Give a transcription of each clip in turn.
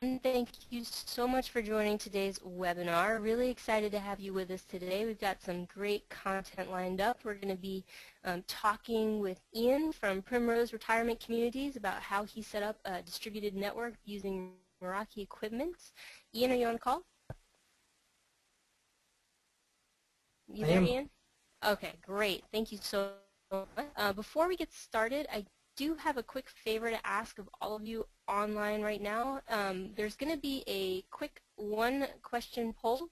Thank you so much for joining today's webinar. Really excited to have you with us today. We've got some great content lined up. We're going to be talking with Ian from Primrose Retirement Communities about how he set up a distributed network using Meraki equipment. Ian, are you on the call? You there, Ian? Okay, great. Thank you so much. Before we get started, I do have a quick favor to ask of all of you online right now. There's going to be a quick one-question poll,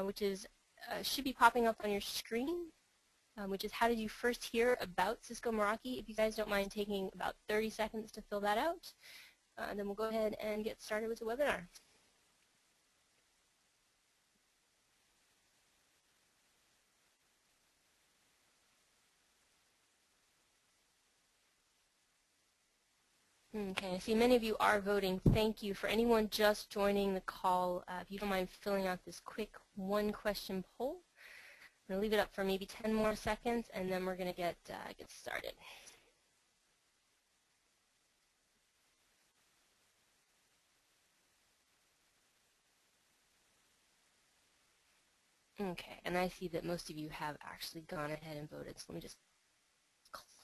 which is should be popping up on your screen, which is how did you first hear about Cisco Meraki? If you guys don't mind taking about 30 seconds to fill that out, then we'll go ahead and get started with the webinar. Okay, I see many of you are voting. Thank you. For anyone just joining the call, if you don't mind filling out this quick one-question poll, I'm going to leave it up for maybe 10 more seconds, and then we're going to get started. Okay, and I see that most of you have actually gone ahead and voted. So let me just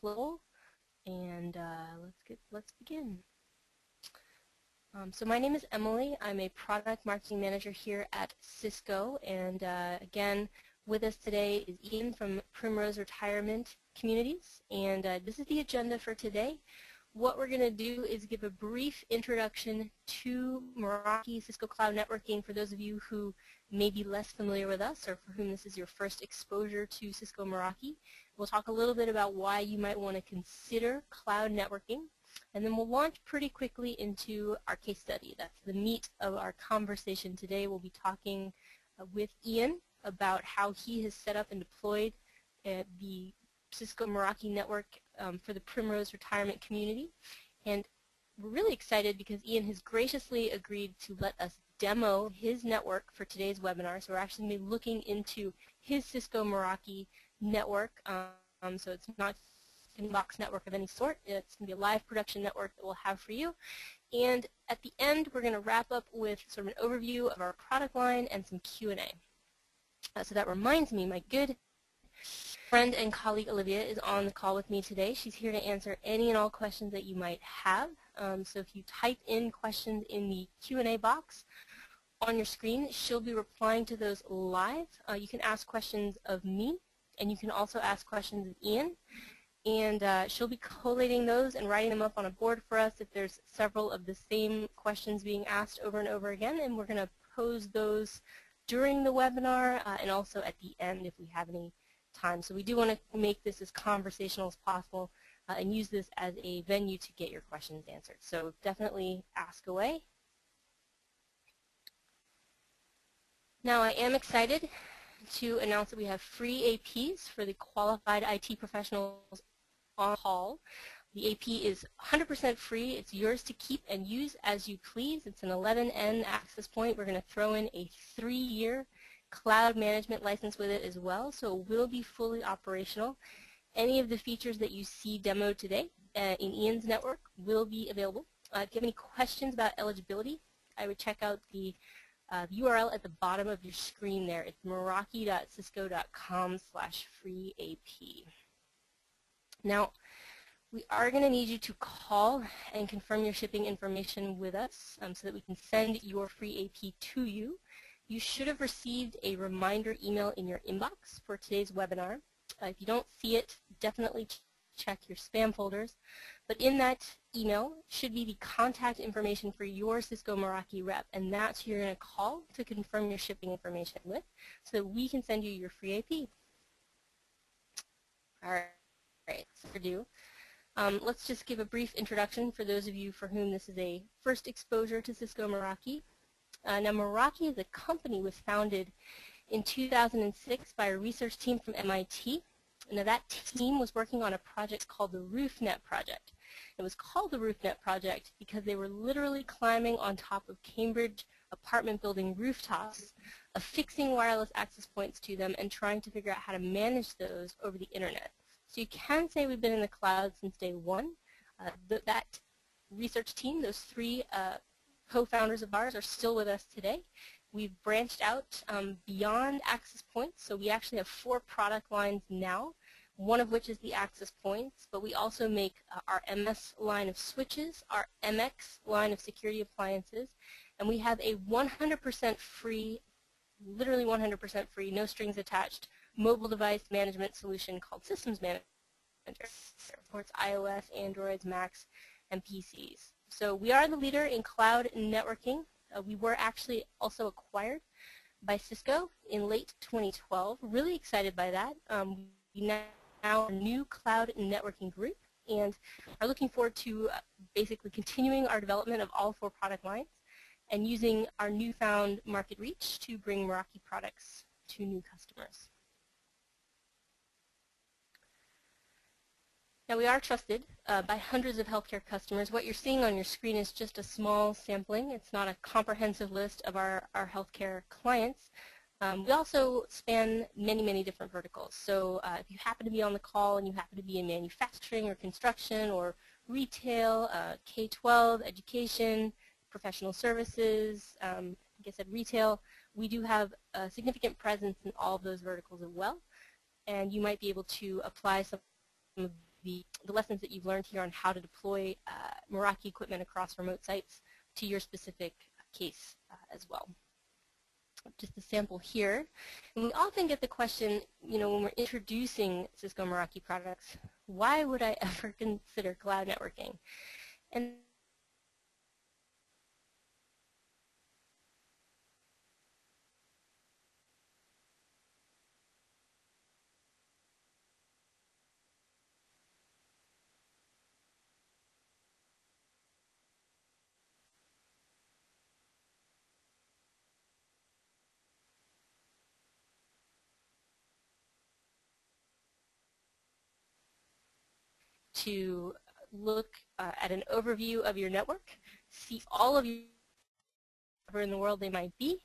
close, and let's begin. So my name is Emily. I'm a product marketing manager here at Cisco, and again, with us today is Ian from Primrose Retirement Communities, and this is the agenda for today. What we're going to do is give a brief introduction to Meraki Cisco Cloud Networking for those of you who may be less familiar with us or for whom this is your first exposure to Cisco Meraki. We'll talk a little bit about why you might want to consider cloud networking, and then we'll launch pretty quickly into our case study. That's the meat of our conversation today. We'll be talking with Ian about how he has set up and deployed the Cisco Meraki network for the Primrose Retirement Community. And we're really excited because Ian has graciously agreed to let us demo his network for today's webinar. So we're actually going to be looking into his Cisco Meraki network. So it's not an in-box network of any sort. It's going to be a live production network that we'll have for you. And at the end, we're going to wrap up with sort of an overview of our product line and some Q&A. So that reminds me, my good friend and colleague Olivia is on the call with me today. She's here to answer any and all questions that you might have. So if you type in questions in the Q&A box on your screen, she'll be replying to those live. You can ask questions of me, and you can also ask questions of Ian. And she'll be collating those and writing them up on a board for us if there's several of the same questions being asked over and over again. And we're going to pose those during the webinar and also at the end if we have any time. So we do want to make this as conversational as possible and use this as a venue to get your questions answered. So definitely ask away. Now I am excited to announce that we have free APs for the qualified IT professionals on call. The AP is 100% free. It's yours to keep and use as you please. It's an 11N access point. We're going to throw in a 3-year cloud management license with it as well, so it will be fully operational. Any of the features that you see demoed today in Ian's network will be available. If you have any questions about eligibility, I would check out the URL at the bottom of your screen there. It's meraki.cisco.com/free-AP. Now, we are going to need you to call and confirm your shipping information with us so that we can send your free AP to you. You should have received a reminder email in your inbox for today's webinar. If you don't see it, definitely check your spam folders. But in that email should be the contact information for your Cisco Meraki rep, and that's who you're going to call to confirm your shipping information with so that we can send you your free AP. All right, so we're due. Let's just give a brief introduction for those of you for whom this is a first exposure to Cisco Meraki. Now, Meraki as a company was founded in 2006 by a research team from MIT. Now, that team was working on a project called the RoofNet project. It was called the RoofNet project because they were literally climbing on top of Cambridge apartment building rooftops, affixing wireless access points to them, and trying to figure out how to manage those over the internet. So you can say we've been in the cloud since day one. That research team, those 3 co-founders of ours are still with us today. We've branched out beyond access points, so we actually have 4 product lines now, one of which is the access points, but we also make our MS line of switches, our MX line of security appliances, and we have a 100% free, literally 100% free, no strings attached, mobile device management solution called Systems Manager. It supports iOS, Androids, Macs, and PCs. So we are the leader in cloud networking. We were actually also acquired by Cisco in late 2012. Really excited by that. We now have a new cloud networking group and are looking forward to basically continuing our development of all 4 product lines and using our newfound market reach to bring Meraki products to new customers. Now we are trusted by hundreds of healthcare customers. What you're seeing on your screen is just a small sampling. It's not a comprehensive list of our healthcare clients. We also span many different verticals. So if you happen to be on the call and you happen to be in manufacturing or construction or retail, K-12, education, professional services, like I said, retail, we do have a significant presence in all of those verticals as well. And you might be able to apply some of the lessons that you've learned here on how to deploy Meraki equipment across remote sites to your specific case as well. Just a sample here. And we often get the question, you know, when we're introducing Cisco Meraki products, why would I ever consider cloud networking? And to look at an overview of your network, see all of you in the world they might be,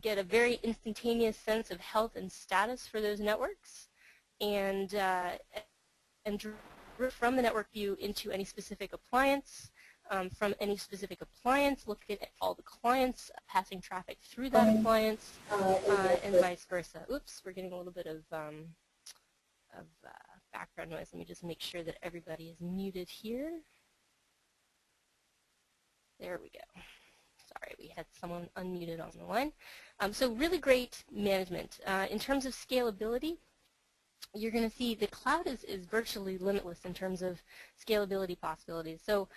get a very instantaneous sense of health and status for those networks, and from the network view into any specific appliance. From any specific appliance, look at all the clients passing traffic through that appliance, and vice versa. Oops, we're getting a little bit of background noise. Let me just make sure that everybody is muted here. There we go. Sorry, we had someone unmuted on the line. So really great management. In terms of scalability, you're going to see the cloud is virtually limitless in terms of scalability possibilities. So,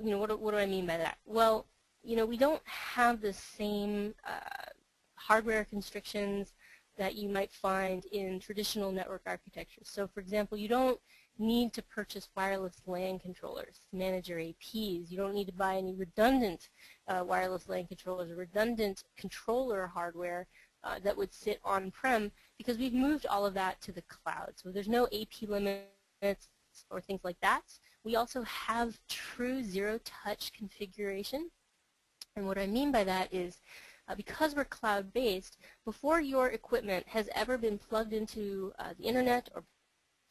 you know, what do I mean by that? Well, you know, we don't have the same hardware constrictions that you might find in traditional network architecture. So, for example, you don't need to purchase wireless LAN controllers to manage your APs. You don't need to buy any redundant wireless LAN controllers or redundant controller hardware that would sit on-prem, because we've moved all of that to the cloud. So there's no AP limits or things like that. We also have true zero-touch configuration. And what I mean by that is because we're cloud-based, before your equipment has ever been plugged into the internet or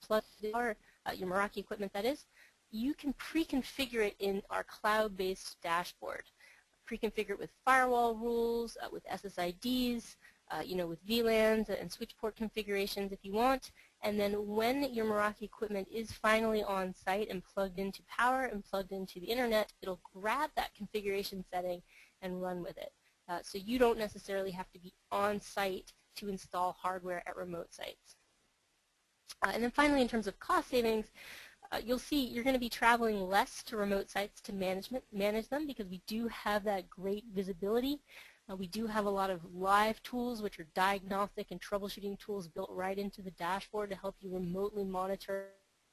plugged in your Meraki equipment, that is, you can pre-configure it in our cloud-based dashboard. Pre-configure it with firewall rules, with SSIDs, you know, with VLANs and switch port configurations if you want. And then when your Meraki equipment is finally on site and plugged into power and plugged into the internet, it'll grab that configuration setting and run with it. So you don't necessarily have to be on site to install hardware at remote sites. And then finally, in terms of cost savings, you'll see you're going to be traveling less to remote sites to manage them, because we do have that great visibility. We do have a lot of live tools, which are diagnostic and troubleshooting tools built right into the dashboard to help you remotely monitor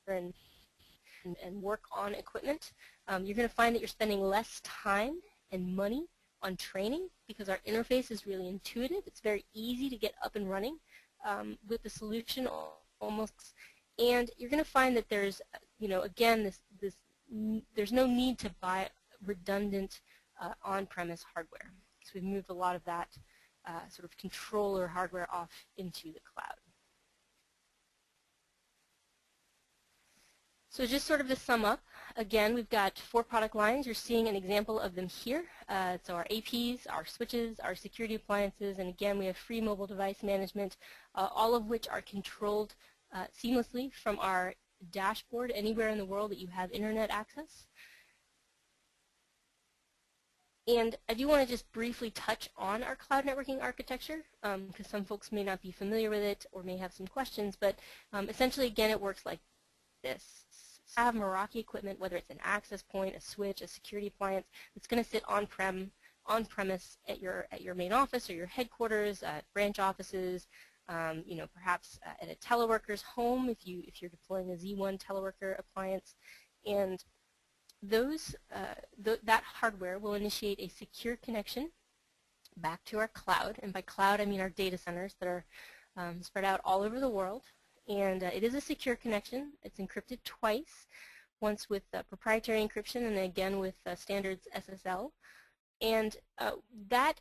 and work on equipment. You're going to find that you're spending less time and money on training, because our interface is really intuitive. It's very easy to get up and running with the solution almost. And you're going to find that there's, you know, again, there's no need to buy redundant on-premise hardware. So we've moved a lot of that sort of controller hardware off into the cloud. So just sort of to sum up, again, we've got 4 product lines. You're seeing an example of them here. So our APs, our switches, our security appliances, and again, we have free mobile device management, all of which are controlled seamlessly from our dashboard anywhere in the world that you have internet access. And I do want to just briefly touch on our cloud networking architecture because some folks may not be familiar with it or may have some questions, but essentially, again, it works like this. Have Meraki equipment, whether it's an access point, a switch, a security appliance, it's going to sit on-premise at your main office or your headquarters, branch offices, perhaps at a teleworker's home if you're deploying a Z1 teleworker appliance, and that hardware will initiate a secure connection back to our cloud, and by cloud I mean our data centers that are spread out all over the world. And it is a secure connection. It's encrypted twice, once with proprietary encryption and then again with standards SSL. And that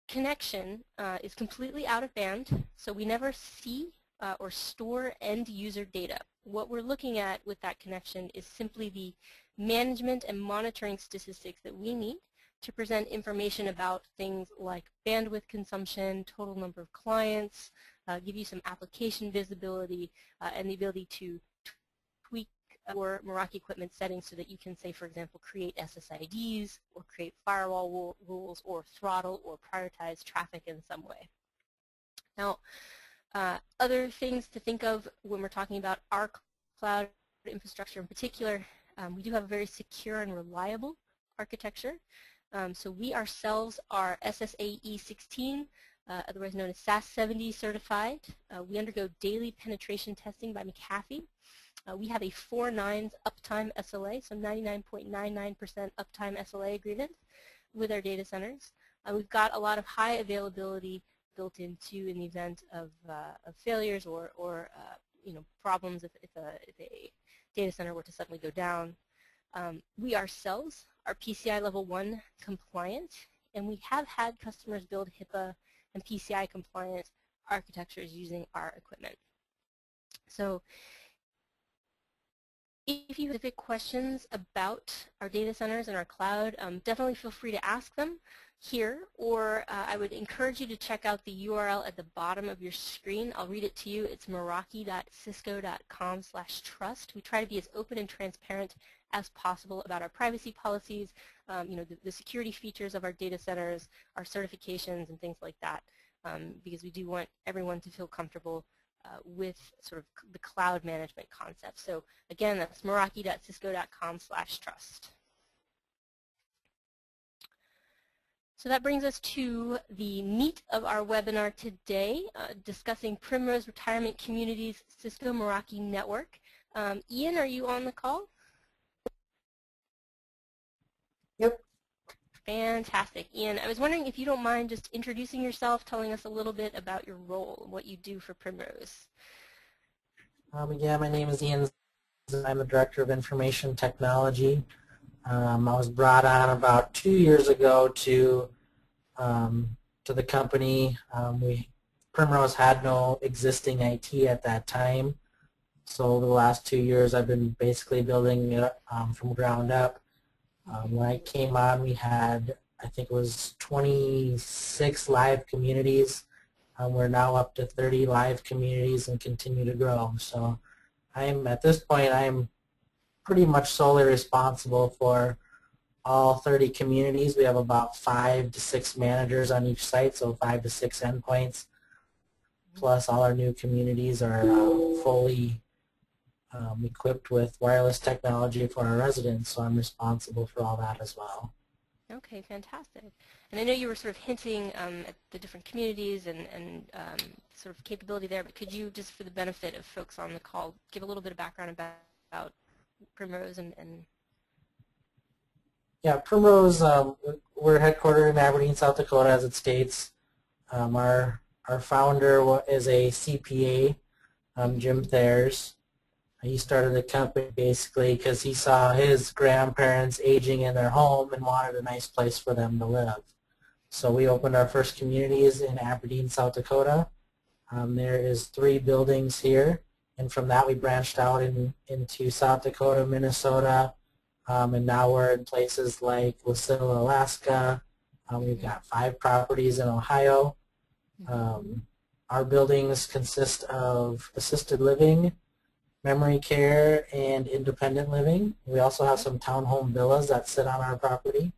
connection is completely out of band, so we never see or store end user data. What we're looking at with that connection is simply the management and monitoring statistics that we need to present information about things like bandwidth consumption, total number of clients, give you some application visibility, and the ability to tweak your Meraki equipment settings so that you can say, for example, create SSIDs or create firewall rules or throttle or prioritize traffic in some way. Now, other things to think of when we're talking about our cloud infrastructure in particular, we do have a very secure and reliable architecture. So we ourselves are SSAE 16, otherwise known as SAS 70 certified. We undergo daily penetration testing by McAfee. We have a 4 nines uptime SLA, so 99.99% uptime SLA agreement with our data centers. We've got a lot of high availability built into in the event of failures or problems if a data center were to suddenly go down. We ourselves are PCI Level 1 compliant, and we have had customers build HIPAA and PCI compliant architectures using our equipment. So if you have specific questions about our data centers and our cloud, definitely feel free to ask them here, or I would encourage you to check out the URL at the bottom of your screen. I'll read it to you. It's meraki.cisco.com/trust. We try to be as open and transparent as possible about our privacy policies, the security features of our data centers, our certifications, and things like that, because we do want everyone to feel comfortable with sort of the cloud management concept. So again, that's meraki.cisco.com/trust. So that brings us to the meat of our webinar today, discussing Primrose Retirement Communities Cisco Meraki Network. Ian, are you on the call? Yep. Fantastic. Ian, I was wondering if you don't mind just introducing yourself, telling us a little bit about your role and what you do for Primrose. Yeah, my name is Ian Zens. I'm the Director of Information Technology. I was brought on about 2 years ago to the company. Primrose had no existing IT at that time, so over the last 2 years I've been basically building it from ground up. When I came on, we had, I think it was 26 live communities. We're now up to 30 live communities and continue to grow. So at this point, I'm pretty much solely responsible for all 30 communities. We have about 5 to 6 managers on each site, so 5 to 6 endpoints. Plus all our new communities are fully equipped with wireless technology for our residents, so I'm responsible for all that as well. Okay, fantastic. And I know you were sort of hinting at the different communities and sort of capability there, but could you, just for the benefit of folks on the call, give a little bit of background about Primrose and Yeah, Primrose, we're headquartered in Aberdeen, South Dakota, as it states. Our founder is a CPA, Jim Thayers. He started the company basically because he saw his grandparents aging in their home and wanted a nice place for them to live. So we opened our first communities in Aberdeen, South Dakota. There is 3 buildings here. And from that we branched out into South Dakota, Minnesota, and now we're in places like Wasilla, Alaska. We've got 5 properties in Ohio. Our buildings consist of assisted living, memory care, and independent living. We also have some townhome villas that sit on our property.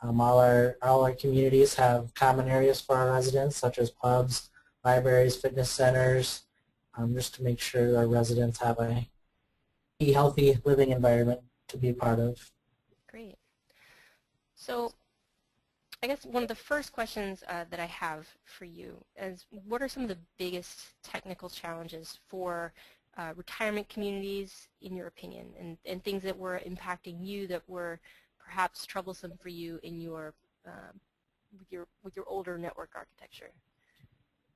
All our communities have common areas for our residents, such as pubs, libraries, fitness centers, just to make sure our residents have a healthy living environment to be a part of. Great. So I guess one of the first questions that I have for you is, what are some of the biggest technical challenges for retirement communities, in your opinion, and things that were impacting you that were perhaps troublesome for you in your with your older network architecture?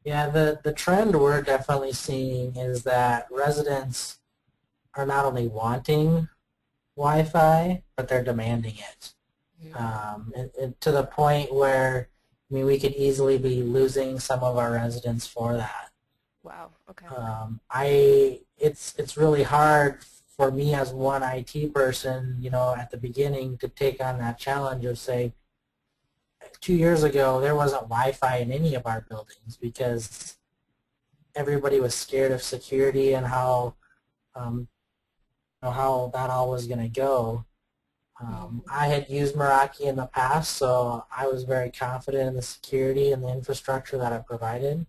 Yeah, the trend we're definitely seeing is that residents are not only wanting Wi-Fi, but they're demanding it. And to the point where, I mean, we could easily be losing some of our residents for that. Wow. Okay. It's really hard for me as one IT person, you know, at the beginning to take on that challenge of, say, 2 years ago there wasn't Wi-Fi in any of our buildings because everybody was scared of security and how how that all was going to go. I had used Meraki in the past, so I was very confident in the security and the infrastructure that it provided.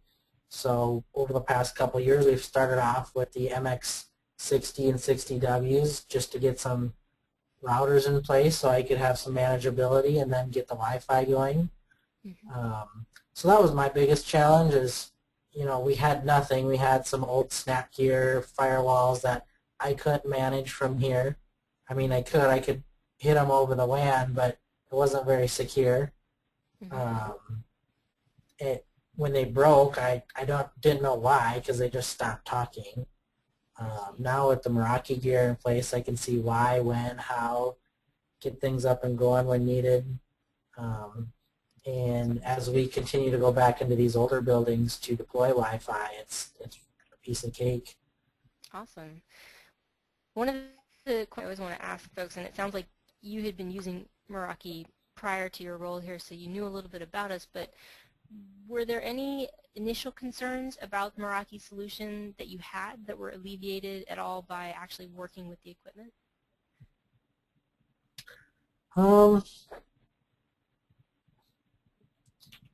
So over the past couple of years, we've started off with the MX60 and 60Ws just to get some routers in place so I could have some manageability and then get the Wi-Fi going. So that was my biggest challenge is, you know, we had nothing. We had some old snap gear firewalls that I couldn't manage from here. I mean, I could hit them over the WAN, but it wasn't very secure. When they broke, I didn't know why, because they just stopped talking. Now with the Meraki gear in place, I can see why, when, how, get things up and going when needed. And as we continue to go back into these older buildings to deploy Wi-Fi, it's a piece of cake. Awesome. One of the questions I always want to ask folks, and it sounds like you had been using Meraki prior to your role here, so you knew a little bit about us, but were there any initial concerns about the Meraki solution that you had that were alleviated at all by actually working with the equipment?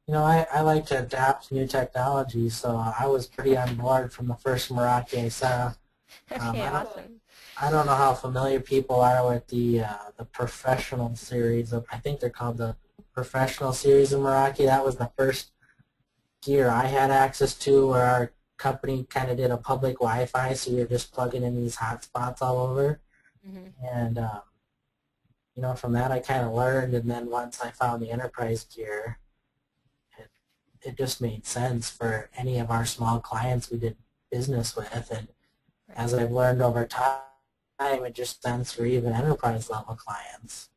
You know, I like to adapt to new technology, so I was pretty on board from the first Meraki I saw. Okay, awesome. I don't know how familiar people are with the professional series of, I think they're called the professional series of Meraki. That was the first gear I had access to where our company kind of did a public Wi-Fi, so we were just plugging in these hotspots all over. And, you know, from that I kind of learned, and then once I found the enterprise gear, it just made sense for any of our small clients we did business with. And as I've learned over time, it just sense for even enterprise level clients.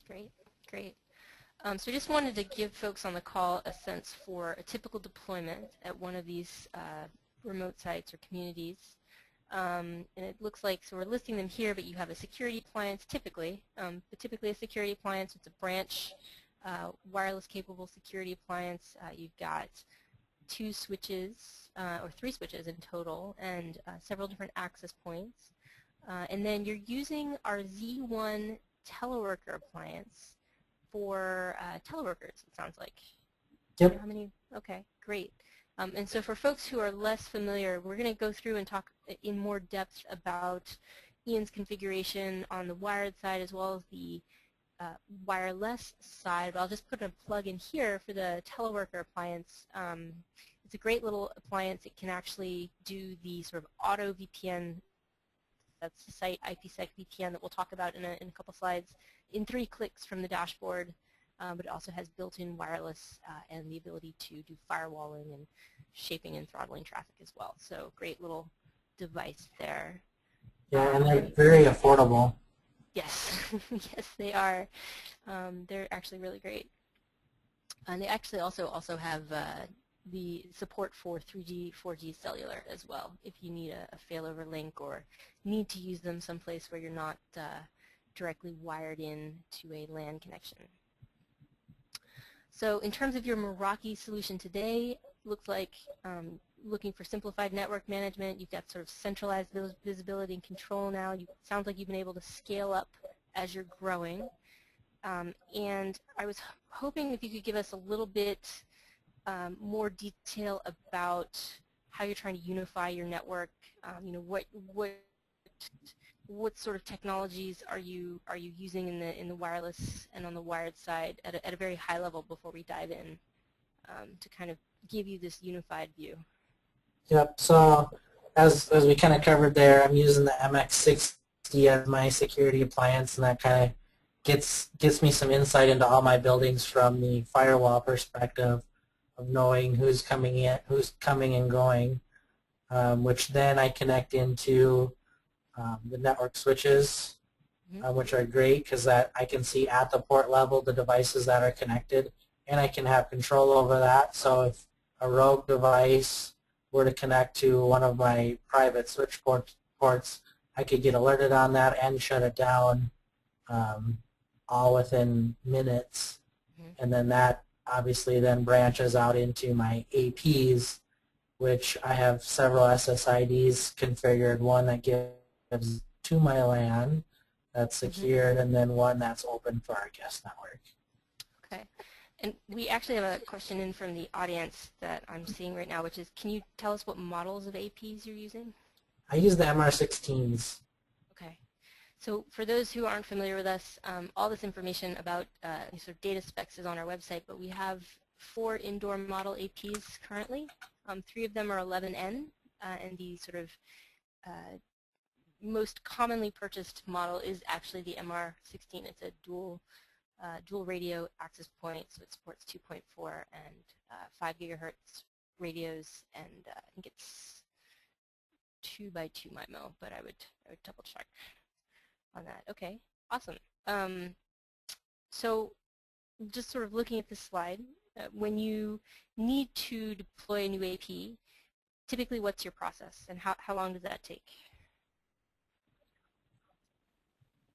Great, great. So I just wanted to give folks on the call a sense for a typical deployment at one of these remote sites or communities. And it looks like, so we're listing them here, but you have a security appliance typically, but typically a security appliance, it's a branch, wireless capable security appliance. You've got 2 switches, or 3 switches in total, and several different access points. And then you're using our Z1 teleworker appliance for teleworkers, it sounds like. Yep. Do you know how many? Okay, great. And so for folks who are less familiar, we're going to go through and talk in more depth about Ian's configuration on the wired side as well as the wireless side. But I'll just put a plug in here for the teleworker appliance. It's a great little appliance. It can actually do the sort of auto VPN. That's the Site IPsec VPN that we'll talk about in a couple slides, in 3 clicks from the dashboard. But it also has built-in wireless and the ability to do firewalling and shaping and throttling traffic as well. So great little device there. Yeah, and they're very affordable. Yes, yes they are. They're actually really great. And they actually also have the support for 3G, 4G cellular as well if you need a failover link or need to use them someplace where you're not directly wired in to a LAN connection. So in terms of your Meraki solution today, looks like looking for simplified network management. You've got sort of centralized visibility and control now. It sounds like you've been able to scale up as you're growing. And I was hoping if you could give us a little bit more detail about how you're trying to unify your network. You know, what sort of technologies are you using in the wireless and on the wired side at a very high level before we dive in to kind of give you this unified view? Yep. So as we kind of covered there, I'm using the MX60 as my security appliance, and that kind of gets me some insight into all my buildings from the firewall perspective of knowing who's coming in, who's coming and going, which then I connect into the network switches, which are great because that I can see at the port level the devices that are connected, and I can have control over that. So if a rogue device were to connect to one of my private switch ports, I could get alerted on that and shut it down all within minutes. And then that obviously then branches out into my APs, which I have several SSIDs configured, one that gives to my LAN that's secured, and then one that's open for our guest network. Okay. And we actually have a question in from the audience that I'm seeing right now, which is, can you tell us what models of APs you're using? I use the MR16s. Okay. So for those who aren't familiar with us, all this information about sort of data specs is on our website, but we have 4 indoor model APs currently. 3 of them are 11N, and the sort of most commonly purchased model is actually the MR16. It's a dual radio access point, so it supports 2.4 and 5 gigahertz radios, and I think it's 2x2 MIMO, but I would double check on that. Okay, awesome. So just sort of looking at this slide, when you need to deploy a new AP, typically what's your process and how long does that take?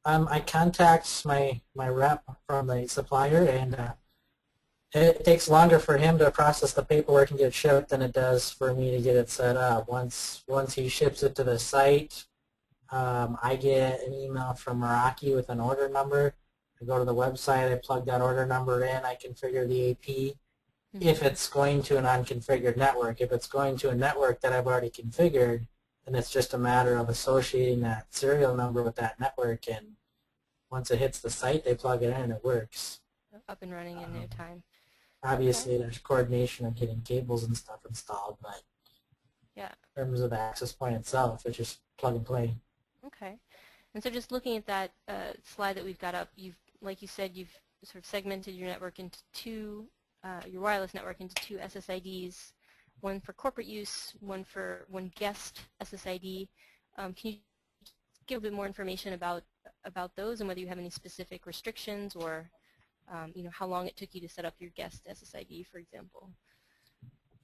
I contact my rep from the supplier, and it takes longer for him to process the paperwork and get it shipped than it does for me to get it set up. Once he ships it to the site, I get an email from Meraki with an order number. I go to the website, I plug that order number in, I configure the AP. If it's going to an unconfigured network, if it's going to a network that I've already configured, then it's just a matter of associating that serial number with that network, and once it hits the site, they plug it in and it works. Up and running in no time. Obviously, there's coordination of getting cables and stuff installed, but yeah, in terms of the access point itself, it's just plug and play. Okay. And so just looking at that slide that we've got up, like you said, you've sort of segmented your network into 2, your wireless network into 2 SSIDs, one for corporate use, one guest SSID. Can you give a bit more information about those and whether you have any specific restrictions or you know, how long it took you to set up your guest SSID, for example?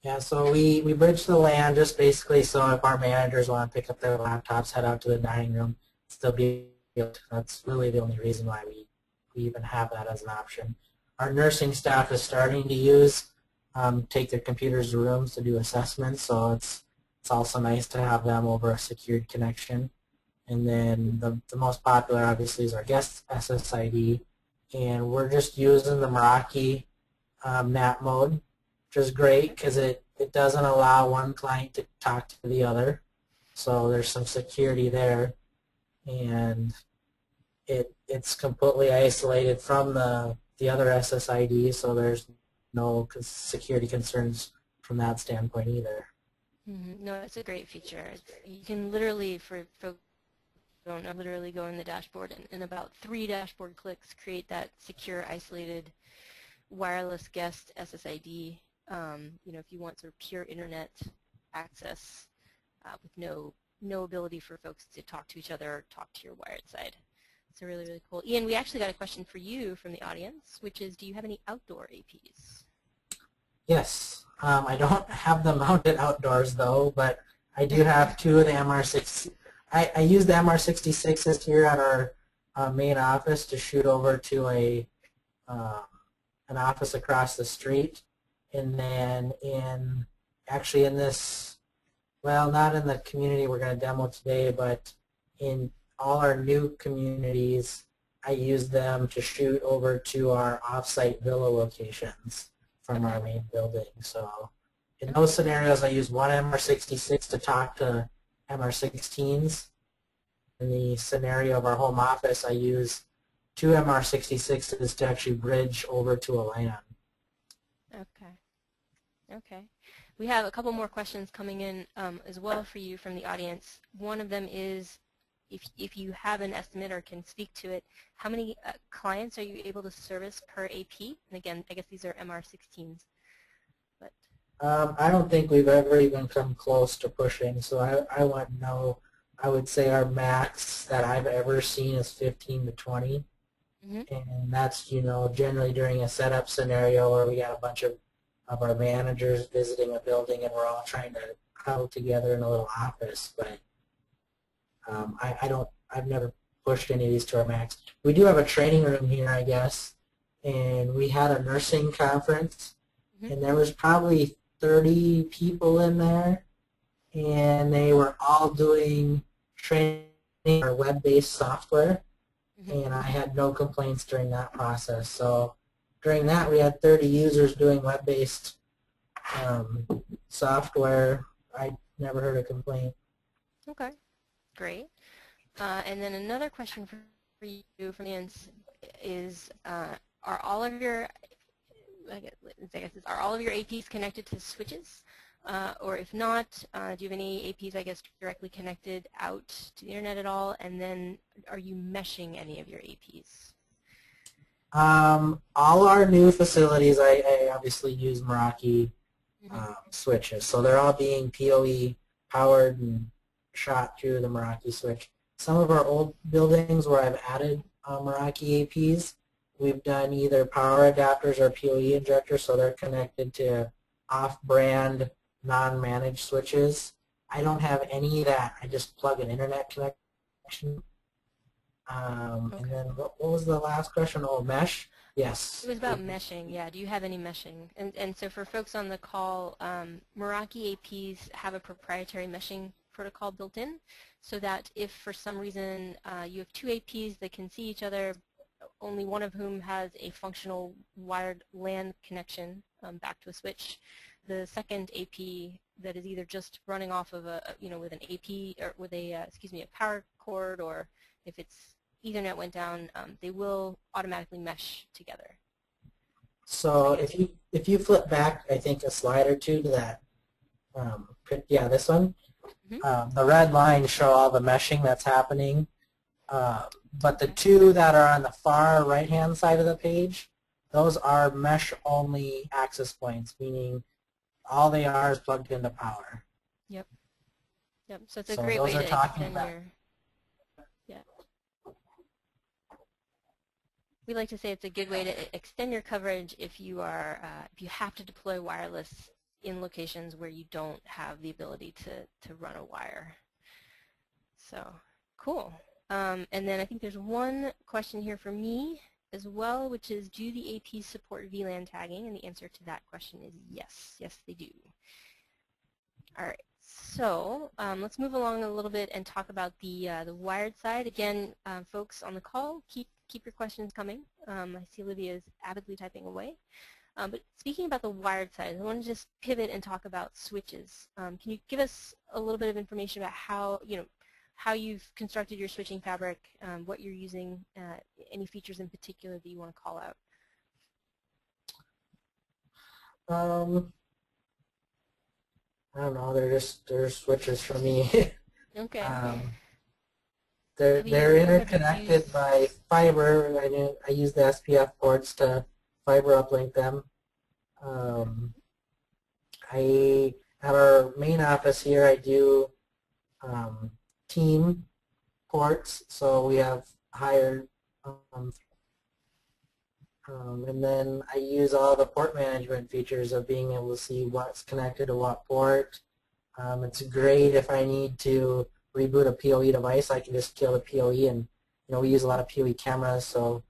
Yeah, so we bridge the LAN just basically so if our managers want to pick up their laptops, head out to the dining room, still be able to. That's really the only reason why we even have that as an option. Our nursing staff is starting to use take their computers to rooms to do assessments, so it's also nice to have them over a secured connection. And then the most popular obviously is our guest SSID, and we're just using the Meraki NAT mode, which is great because it doesn't allow one client to talk to the other, so there's some security there, and it's completely isolated from the other SSID, so there's no security concerns from that standpoint either. No, it's a great feature. You can literally, for folks who don't know, literally go in the dashboard and in about 3 dashboard clicks create that secure, isolated wireless guest SSID. You know, if you want sort of pure internet access with no ability for folks to talk to each other or talk to your wired side. So really, really cool. Ian, we actually got a question for you from the audience, which is, do you have any outdoor APs? Yes. I don't have them mounted outdoors though, but I do have two of the MR6. I use the MR66s here at our main office to shoot over to uh, an office across the street, and then actually in this, well, not in the community we're going to demo today, but in all our new communities, I use them to shoot over to our off-site villa locations from our main building. So in those scenarios, I use one MR66 to talk to MR16s. In the scenario of our home office, I use two MR66s to actually bridge over to a LAN. Okay. Okay. We have a couple more questions coming in as well for you from the audience. One of them is, if you have an estimate or can speak to it, how many clients are you able to service per AP? And again, I guess these are MR16s. But I don't think we've ever even come close to pushing, so I want to know. I would say our max that I've ever seen is 15 to 20. And that's, generally during a setup scenario where we got a bunch of our managers visiting a building and we're all trying to huddle together in a little office. But I've never pushed any of these to our max. We do have a training room here, I guess, and we had a nursing conference, and there was probably 30 people in there, and they were all doing training or web-based software. And I had no complaints during that process. So during that, we had 30 users doing web-based software. I never heard a complaint. Okay, great. And then another question for you from Ian is, are all of your APs connected to switches? Or if not, do you have any APs, I guess, directly connected out to the internet at all? And then are you meshing any of your APs? All our new facilities, I obviously use Meraki switches. So they're all being PoE powered and shot through the Meraki switch. Some of our old buildings where I've added Meraki APs, we've done either power adapters or PoE injectors, so they're connected to off-brand non-managed switches. I don't have any of that. I just plug an internet connection. And then what was the last question? Oh, mesh? Yes. It was about meshing, yeah. Do you have any meshing? And so for folks on the call, Meraki APs have a proprietary meshing protocol built in, so that if for some reason you have two APs that can see each other, only one of whom has a functional wired LAN connection back to a switch, the second AP that is either just running off of with an AP or with a power cord, or if it's Ethernet went down, they will automatically mesh together. So if you flip back, I think a slide or two to that, this one, the red lines show all the meshing that's happening. But the two that are on the far right-hand side of the page, those are mesh-only access points, meaning all they are is plugged into power. Yep. Yep. So it's a great way to extend your. Yeah. We like to say it's a good way to extend your coverage if you are if you have to deploy wireless in locations where you don't have the ability to run a wire. So cool. And then I think there's one question here for me as well, which is, do the APs support VLAN tagging? And the answer to that question is yes. Yes, they do. All right. So let's move along a little bit and talk about the wired side. Again, folks on the call, keep your questions coming. I see Olivia is avidly typing away. But speaking about the wired side, I want to just pivot and talk about switches. Can you give us a little bit of information about how you've constructed your switching fabric, what you're using, any features in particular that you want to call out? I don't know. They're switches for me. Okay. They're interconnected by fiber. I use the SPF ports to fiber uplink them. At our main office here, I do team ports, so we have hired And then I use all the port management features of being able to see what's connected to what port. It's great if I need to reboot a PoE device. I can just kill the PoE, and we use a lot of PoE cameras, so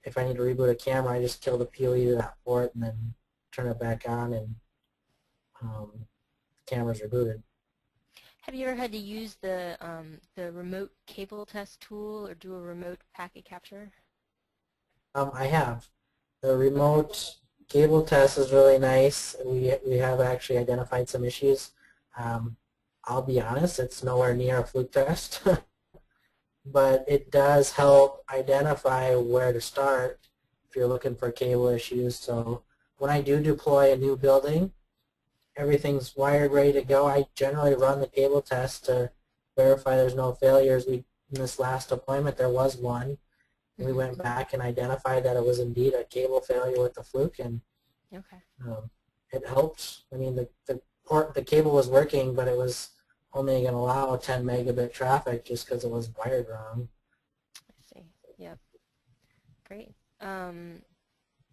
if I need to reboot a camera, I just kill the PoE to that port and then turn it back on, and the camera's rebooted. Have you ever had to use the remote cable test tool or do a remote packet capture? I have. The remote cable test is really nice. We have actually identified some issues. I'll be honest, it's nowhere near a fluke test, but it does help identify where to start if you're looking for cable issues. So when I do deploy a new building, everything's wired, ready to go. I generally run the cable test to verify there's no failures. In this last deployment, there was one. We went back and identified that it was indeed a cable failure with the fluke, and it helped. I mean, the cable was working, but it was only going to allow 10 megabit traffic just because it was wired wrong. I see. Yep. Great.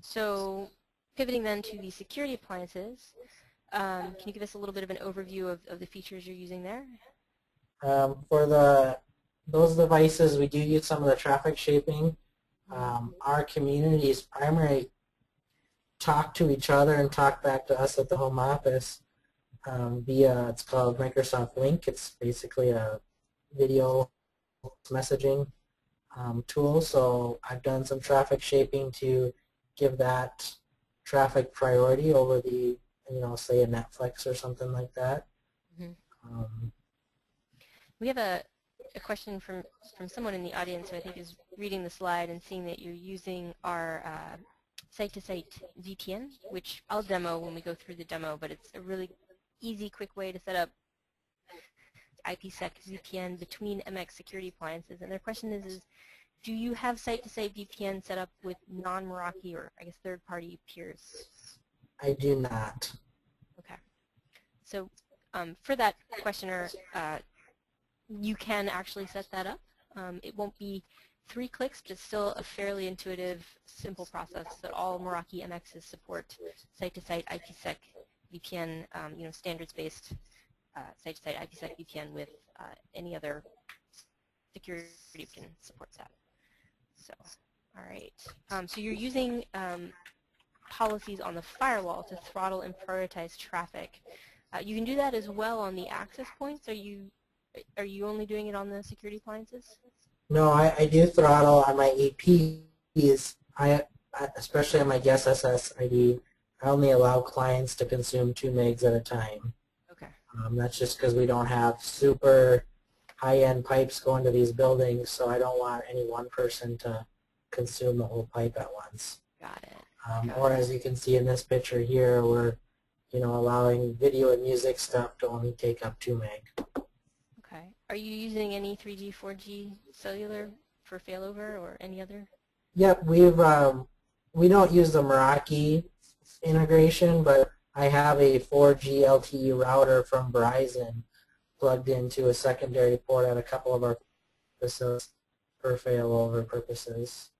So pivoting then to the security appliances, can you give us a little bit of an overview of the features you're using there? For those devices, we do use some of the traffic shaping. Our communities primarily talk to each other and talk back to us at the home office via, it's called Microsoft Link. It's basically a video messaging tool. So I've done some traffic shaping to give that traffic priority over the, say a Netflix or something like that. We have a question from someone in the audience who I think is reading the slide and seeing that you're using our site-to-site VPN, which I'll demo when we go through the demo, but it's a really easy, quick way to set up IPsec VPN between MX security appliances. And their question is do you have site-to-site VPN set up with non-Meraki or, I guess, third-party peers? I do not. Okay. So for that questioner, you can actually set that up. It won't be 3 clicks, but it's still a fairly intuitive, simple process that all Meraki MXs support site-to-site IPsec VPN, standards-based site-to-site IPsec VPN with any other security VPN supports that. So, all right. So you're using policies on the firewall to throttle and prioritize traffic. You can do that as well on the access points. Are you only doing it on the security appliances? No, I do throttle on my EPs. Especially on my guest SSID, I only allow clients to consume 2 megs at a time. Okay. That's just because we don't have super high-end pipes going to these buildings, so I don't want any one person to consume the whole pipe at once. Got it. Or as you can see in this picture here, we're allowing video and music stuff to only take up 2 meg. Okay. Are you using any 3G, 4G cellular for failover or any other? Yep, we don't use the Meraki integration, but I have a 4G LTE router from Verizon plugged into a secondary port at a couple of our facilities for failover purposes.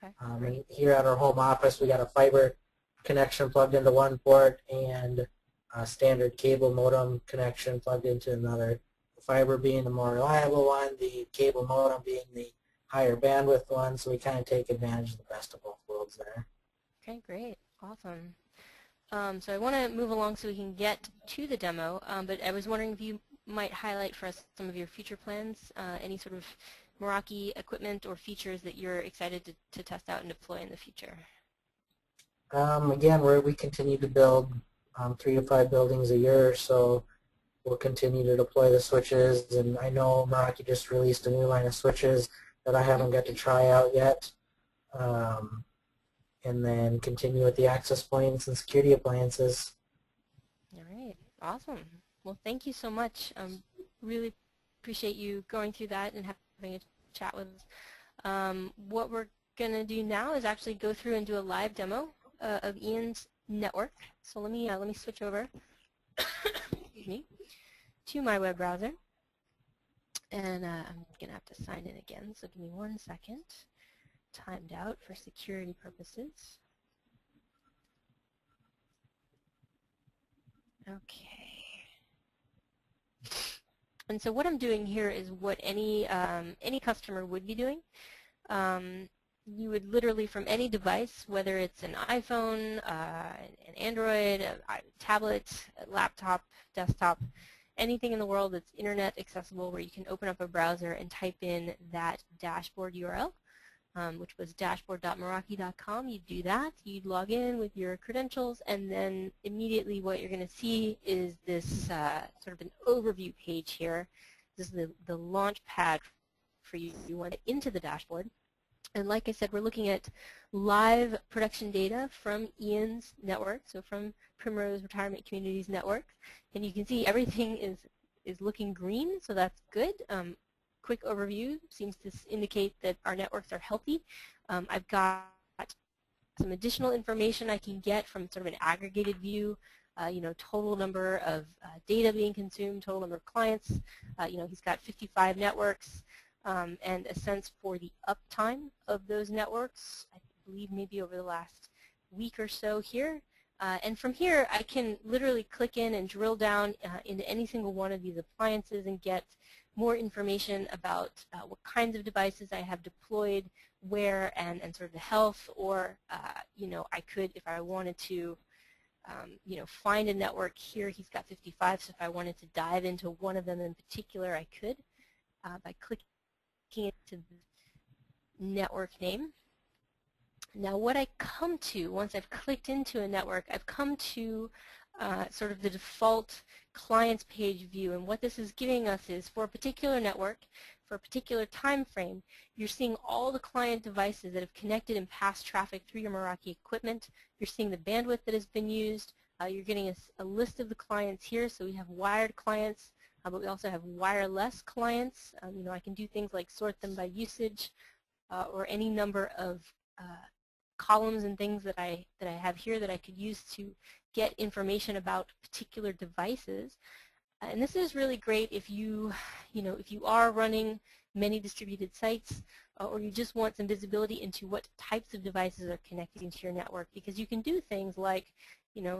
Okay. And here at our home office, we got a fiber connection plugged into one port and a standard cable modem connection plugged into another. The fiber being the more reliable one, the cable modem being the higher bandwidth one, so we kind of take advantage of the best of both worlds there. Okay, great. Awesome. So I want to move along so we can get to the demo, but I was wondering if you might highlight for us some of your future plans, any sort of Meraki equipment or features that you're excited to test out and deploy in the future. Again, we continue to build 3 to 5 buildings a year, so we'll continue to deploy the switches, and I know Meraki just released a new line of switches that I haven't got to try out yet. And then continue with the access points and security appliances. All right, awesome. Well, thank you so much. Really appreciate you going through that and having a chat with us. What we're going to do now is actually go through and do a live demo of Ian's network. So let me switch over excuse me, to my web browser. And I'm going to have to sign in again, so give me 1 second. timed out for security purposes. Okay. And so what I'm doing here is what any customer would be doing. You would literally, from any device, whether it's an iPhone, an Android, a tablet, a laptop, desktop, anything in the world that's internet accessible where you can open up a browser and type in that dashboard URL, which was dashboard.meraki.com. You'd do that. You'd log in with your credentials, and then immediately what you're going to see is this sort of an overview page here. This is the launch pad for you. You want to get into the dashboard. And like I said, we're looking at live production data from Ian's network, so from Primrose Retirement Communities network. And you can see everything is looking green, so that's good. Quick overview seems to indicate that our networks are healthy. I've got some additional information I can get from sort of an aggregated view, total number of data being consumed, total number of clients. He's got 55 networks. And a sense for the uptime of those networks, I believe maybe over the last week or so here. And from here, I can literally click in and drill down into any single one of these appliances and get more information about what kinds of devices I have deployed, where, and sort of the health, or, I could, if I wanted to, find a network here. He's got 55, so if I wanted to dive into one of them in particular, I could by clicking into the network name. Now what I come to, once I've clicked into a network, I've come to sort of the default clients page view, and what this is giving us is for a particular network, for a particular time frame, you're seeing all the client devices that have connected and passed traffic through your Meraki equipment. You're seeing the bandwidth that has been used. You're getting a list of the clients here, so we have wired clients, but we also have wireless clients. I can do things like sort them by usage or any number of columns and things that I have here that I could use to get information about particular devices. And this is really great if you are running many distributed sites or you just want some visibility into what types of devices are connecting to your network, because you can do things like,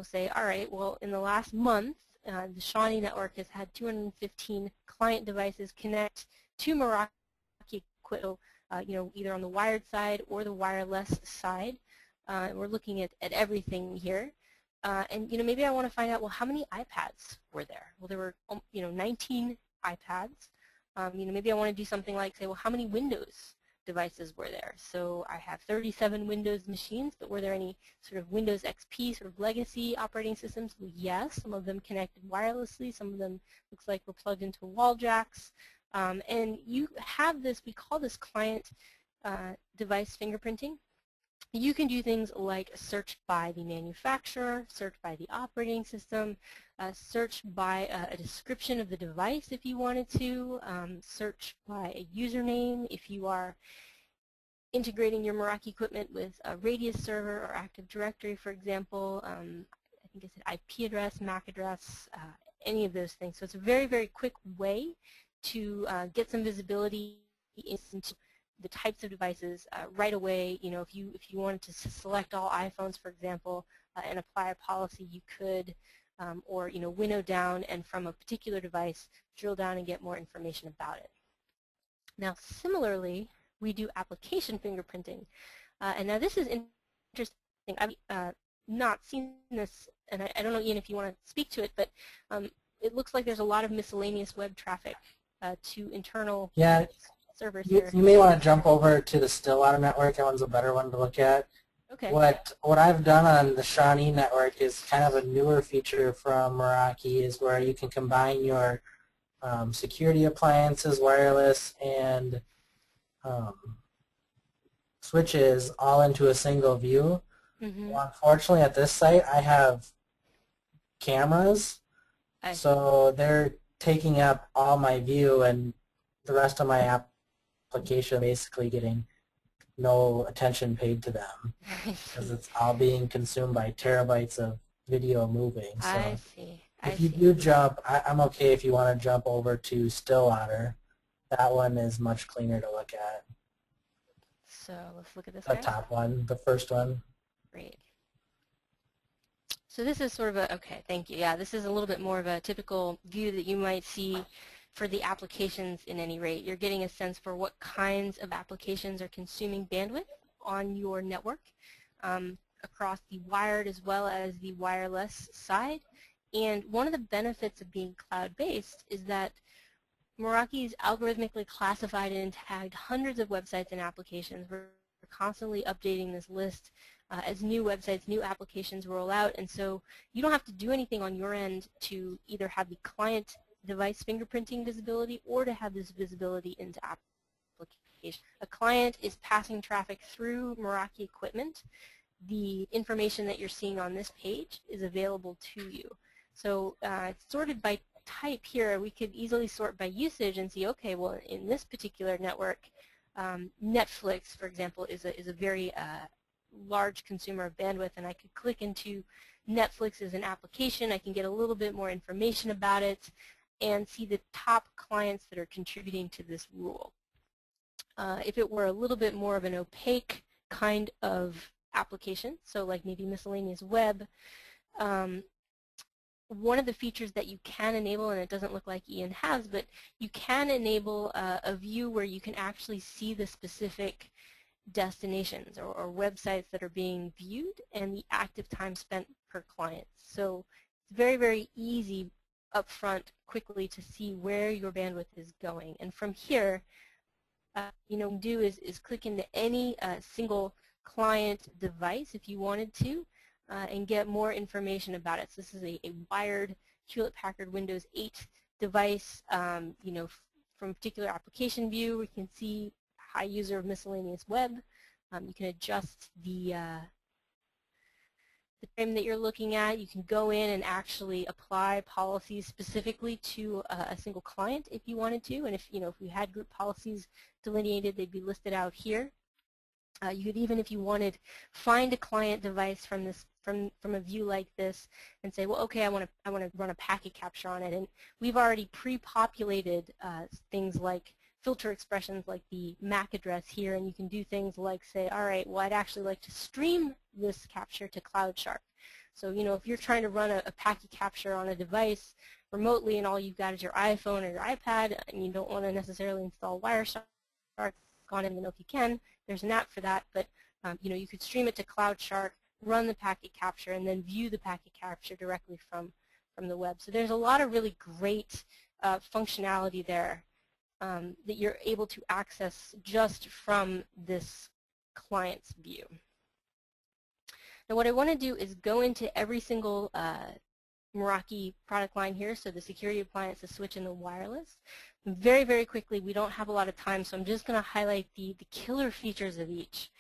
say, all right, well, in the last month, the Shawnee network has had 215 client devices connect to Meraki equipment, either on the wired side or the wireless side. We're looking at everything here. And maybe I want to find out, well, how many iPads were there? Well, there were 19 iPads. Maybe I want to do something like say, well, how many Windows devices were there? So I have 37 Windows machines, but were there any sort of Windows XP sort of legacy operating systems? Well, yes, some of them connected wirelessly. Some of them looks like were plugged into wall jacks. And you have this, we call this client device fingerprinting. You can do things like search by the manufacturer, search by the operating system, search by a description of the device if you wanted to, search by a username if you are integrating your Meraki equipment with a Radius server or Active Directory, for example. I think I said IP address, MAC address, any of those things. So it's a very, very quick way to get some visibility into the types of devices right away. If you wanted to select all iPhones, for example, and apply a policy, you could, or winnow down and from a particular device drill down and get more information about it. Now, similarly, we do application fingerprinting, and now this is interesting. I've not seen this, and I don't know, Ian, if you want to speak to it, but it looks like there's a lot of miscellaneous web traffic to internal servers here. You may want to jump over to the Stillwater network. That one's a better one to look at. Okay. What I've done on the Shawnee network is kind of a newer feature from Meraki, is where you can combine your security appliances, wireless, and switches all into a single view. Mm-hmm. Well, unfortunately, at this site, I have cameras, so they're taking up all my view, and the rest of my application basically getting no attention paid to them because it's all being consumed by terabytes of video moving. So I see. if you do jump, I'm okay if you want to jump over to Stillwater. That one is much cleaner to look at. So let's look at this The guy. top one, the first one. Great. So this is sort of a, okay, thank you. Yeah, this is a little bit more of a typical view that you might see for the applications in any rate. You're getting a sense for what kinds of applications are consuming bandwidth on your network across the wired as well as the wireless side. And one of the benefits of being cloud-based is that Meraki's algorithmically classified and tagged hundreds of websites and applications. We're constantly updating this list as new websites, new applications roll out, and so you don't have to do anything on your end to either have the client device fingerprinting visibility or to have this visibility into application. A client is passing traffic through Meraki equipment. The information that you're seeing on this page is available to you. So it's sorted by type here. We could easily sort by usage and see, okay, well, in this particular network, Netflix, for example, is a very large consumer of bandwidth, and I could click into Netflix as an application. I can get a little bit more information about it and see the top clients that are contributing to this rule. If it were a little bit more of an opaque kind of application, so like maybe miscellaneous web, one of the features that you can enable, and it doesn't look like Ian has, but you can enable a view where you can actually see the specific destinations or websites that are being viewed and the active time spent per client. So it's very, very easy up front quickly to see where your bandwidth is going. And from here, you know, what you do is click into any single client device if you wanted to and get more information about it. So this is a wired Hewlett-Packard Windows 8 device. You know, from a particular application view, we can see high user of miscellaneous web. You can adjust the frame that you're looking at. You can go in and actually apply policies specifically to a single client if you wanted to. And if we had group policies delineated, they'd be listed out here. You could even, if you wanted, find a client device from this from a view like this and say, well, okay, I want to run a packet capture on it. And we've already pre-populated things like filter expressions like the MAC address here, and you can do things like say, all right, well, I'd actually like to stream this capture to CloudShark. So, if you're trying to run a packet capture on a device remotely and all you've got is your iPhone or your iPad and you don't want to necessarily install Wireshark on it, if you can, there's an app for that, but you could stream it to CloudShark, run the packet capture, and then view the packet capture directly from the web. So there's a lot of really great functionality there that you're able to access just from this client's view. Now what I want to do is go into every single Meraki product line here, so the security appliance, the switch, and the wireless. Very, very quickly, we don't have a lot of time, so I'm just going to highlight the killer features of each.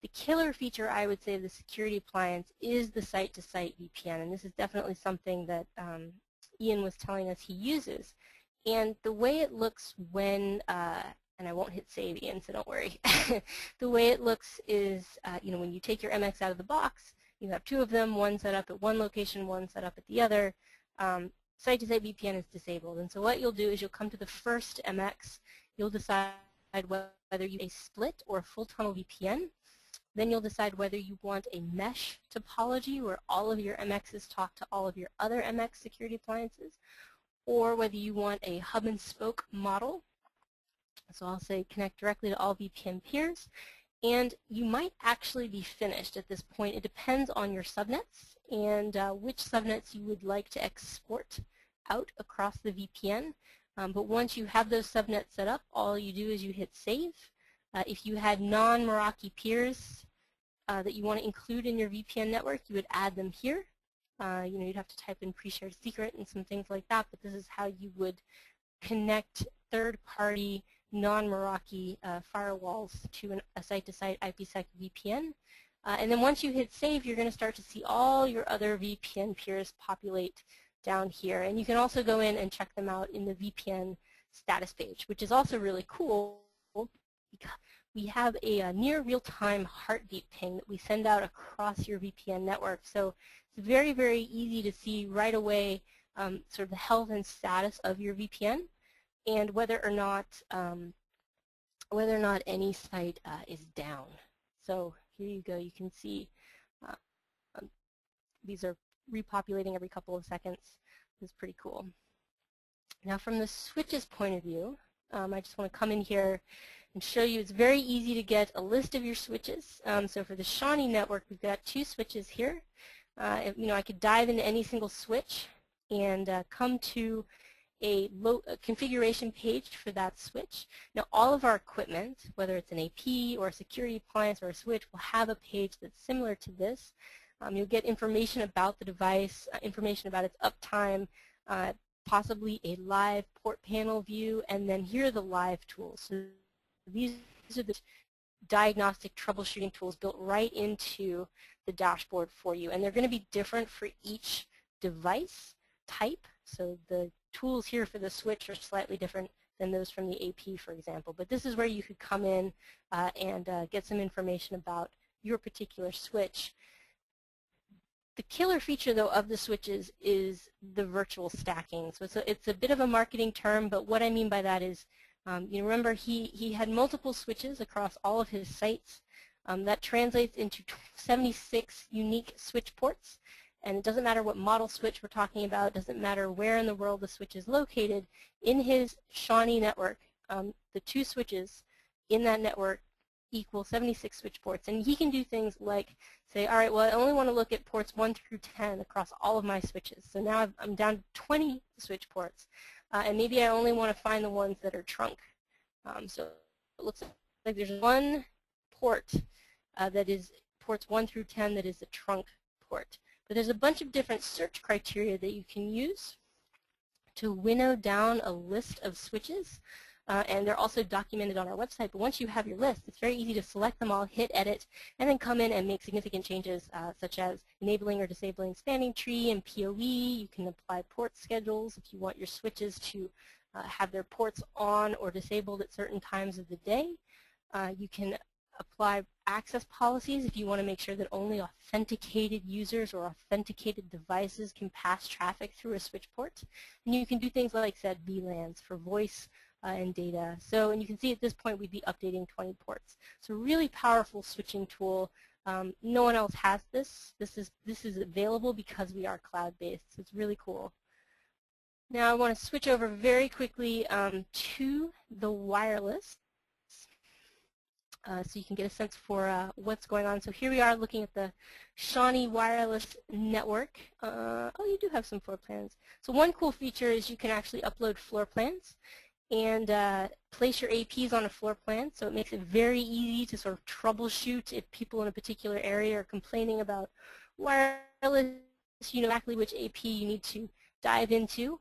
The killer feature, I would say, of the security appliance is the site-to-site VPN, and this is definitely something that Ian was telling us he uses. And the way it looks when, and I won't hit save, Ian, so don't worry. The way it looks is, when you take your MX out of the box, you have two of them, one set up at one location, one set up at the other. Site-to-site VPN is disabled, and so what you'll do is you'll come to the first MX, you'll decide whether you want a split or a full tunnel VPN. Then you'll decide whether you want a mesh topology where all of your MXs talk to all of your other MX security appliances, or whether you want a hub and spoke model. So I'll say connect directly to all VPN peers, and you might actually be finished at this point. It depends on your subnets and which subnets you would like to export out across the VPN. But once you have those subnets set up, all you do is you hit save. If you had non-Meraki peers that you want to include in your VPN network, you would add them here. You'd have to type in pre-shared secret and some things like that, but this is how you would connect third-party non-Meraki firewalls to a site-to-site IPsec VPN. And then once you hit save, you're going to start to see all your other VPN peers populate down here. And you can also go in and check them out in the VPN status page, which is also really cool because we have a near real-time heartbeat ping that we send out across your VPN network. So it's very, very easy to see right away sort of the health and status of your VPN and whether or not whether or not any site is down. So here you go. You can see these are repopulating every couple of seconds. This is pretty cool. Now from the switches point of view, I just want to come in here and show you it's very easy to get a list of your switches. So for the Shawnee network, we've got 2 switches here. I could dive into any single switch and come to a configuration page for that switch. Now all of our equipment, whether it's an AP or a security appliance or a switch, will have a page that's similar to this. You'll get information about the device, information about its uptime, possibly a live port panel view, and then here are the live tools. So these are the diagnostic troubleshooting tools built right into the dashboard for you, and they're going to be different for each device type. So the tools here for the switch are slightly different than those from the AP, for example. But this is where you could come in and get some information about your particular switch. The killer feature, though, of the switches is the virtual stacking. So it's a bit of a marketing term, but what I mean by that is, you remember he had multiple switches across all of his sites. That translates into 76 unique switch ports. And it doesn't matter what model switch we're talking about. It doesn't matter where in the world the switch is located. In his Shawnee network, the 2 switches in that network equal 76 switch ports. And he can do things like say, all right, well, I only want to look at ports 1 through 10 across all of my switches. So now I'm down to 20 switch ports. And maybe I only want to find the ones that are trunk. So it looks like there's one port that is ports 1 through 10 that is a trunk port. But there's a bunch of different search criteria that you can use to winnow down a list of switches. And they're also documented on our website. But once you have your list, it's very easy to select them all, hit edit, and then come in and make significant changes such as enabling or disabling spanning tree and PoE. You can apply port schedules if you want your switches to have their ports on or disabled at certain times of the day. You can apply access policies if you want to make sure that only authenticated users or authenticated devices can pass traffic through a switch port. And you can do things like set VLANs for voice and data. So, and you can see at this point we'd be updating 20 ports. So really powerful switching tool. No one else has this. This is available because we are cloud-based. So it's really cool. Now I want to switch over very quickly to the wireless. So you can get a sense for what's going on. So here we are looking at the Shawnee wireless network. Oh, you do have some floor plans. So one cool feature is you can actually upload floor plans and place your APs on a floor plan. So it makes it very easy to sort of troubleshoot if people in a particular area are complaining about wireless, you know exactly which AP you need to dive into.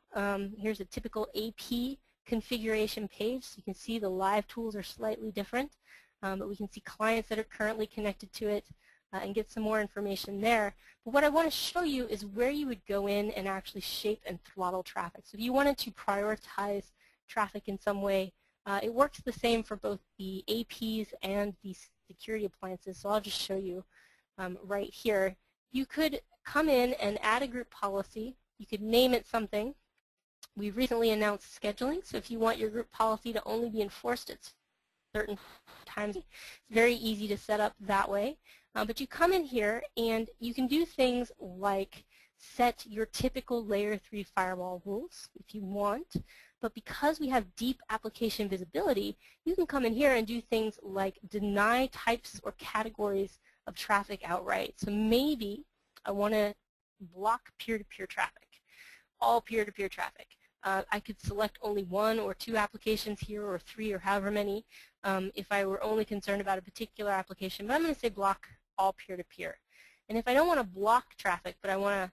Here's a typical AP configuration page. So you can see the live tools are slightly different. But we can see clients that are currently connected to it and get some more information there. But what I want to show you is where you would go in and actually shape and throttle traffic. So if you wanted to prioritize traffic in some way, it works the same for both the APs and the security appliances. So I'll just show you right here. You could come in and add a group policy. You could name it something. We've recently announced scheduling. So if you want your group policy to only be enforced at certain times, it's very easy to set up that way. But you come in here and you can do things like set your typical layer 3 firewall rules if you want. But because we have deep application visibility, you can come in here and do things like deny types or categories of traffic outright. So maybe I want to block peer-to-peer traffic, all peer-to-peer traffic. I could select only 1 or 2 applications here, or 3, or however many, if I were only concerned about a particular application. But I'm going to say block all peer-to-peer. And if I don't want to block traffic, but I want to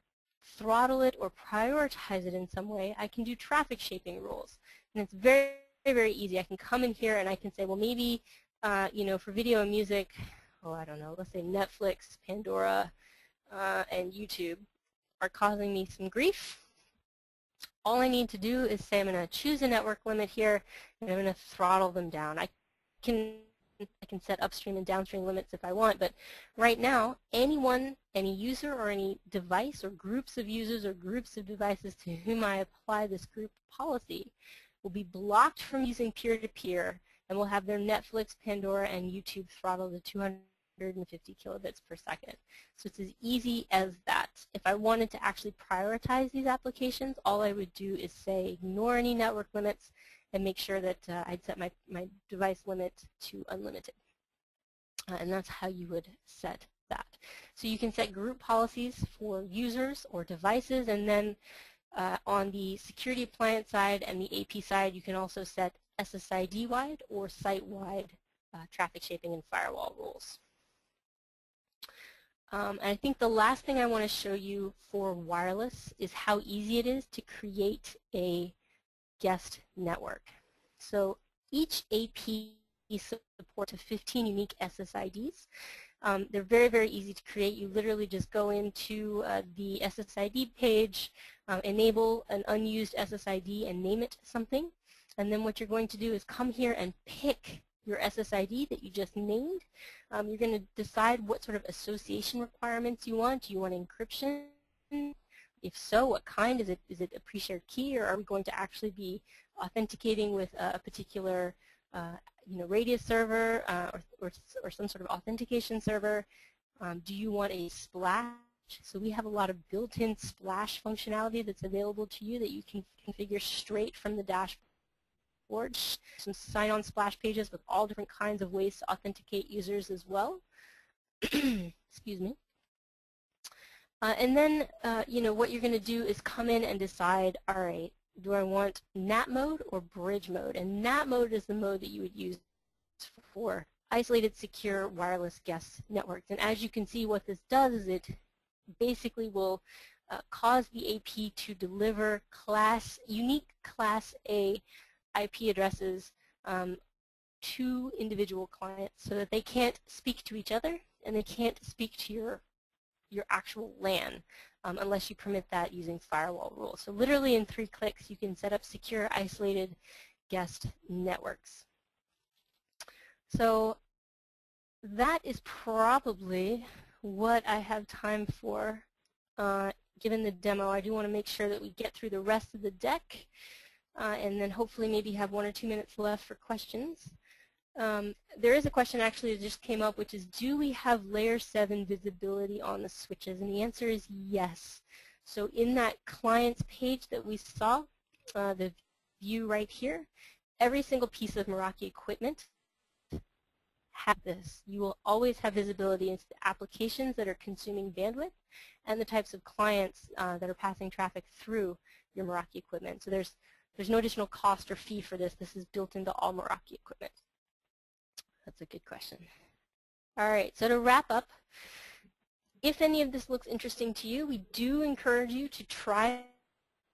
throttle it or prioritize it in some way, I can do traffic shaping rules. And it's very, very easy. I can come in here and I can say, well, maybe, you know, for video and music, oh, I don't know, let's say Netflix, Pandora, and YouTube are causing me some grief. All I need to do is say I'm going to choose a network limit here, and I'm going to throttle them down. I can set upstream and downstream limits if I want, but right now, anyone, any user or any device or groups of users or groups of devices to whom I apply this group policy will be blocked from using peer-to-peer and will have their Netflix, Pandora, and YouTube throttled to 250 kilobits per second. So it's as easy as that. If I wanted to actually prioritize these applications, all I would do is say ignore any network limits and make sure that I'd set my device limit to unlimited. And that's how you would set that. So you can set group policies for users or devices, and then on the security appliance side and the AP side, you can also set SSID-wide or site-wide traffic shaping and firewall rules. And I think the last thing I want to show you for wireless is how easy it is to create a guest network. So each AP supports 15 unique SSIDs. They're very, very easy to create. You literally just go into the SSID page, enable an unused SSID and name it something. And then what you're going to do is come here and pick your SSID that you just named. You're going to decide what sort of association requirements you want. Do you want encryption? If so, what kind? Is it a pre-shared key, or are we going to actually be authenticating with a particular radius server or some sort of authentication server? Do you want a splash? So we have a lot of built-in splash functionality that's available to you that you can configure straight from the dashboard. Some sign-on splash pages with all different kinds of ways to authenticate users as well. Excuse me. And then, what you're going to do is come in and decide, all right, do I want NAT mode or bridge mode? And NAT mode is the mode that you would use for isolated secure wireless guest networks. And as you can see, what this does is it basically will cause the AP to deliver unique Class A IP addresses to individual clients so that they can't speak to each other and they can't speak to your actual LAN unless you permit that using firewall rules. So literally in 3 clicks you can set up secure isolated guest networks. So that is probably what I have time for given the demo. I do want to make sure that we get through the rest of the deck and then hopefully maybe have 1 or 2 minutes left for questions. There is a question actually that just came up, which is, do we have layer 7 visibility on the switches? And the answer is yes. So in that client's page that we saw, the view right here, every single piece of Meraki equipment has this. You will always have visibility into the applications that are consuming bandwidth and the types of clients that are passing traffic through your Meraki equipment. So there's no additional cost or fee for this. This is built into all Meraki equipment. That's a good question. All right, so to wrap up, if any of this looks interesting to you, we do encourage you to try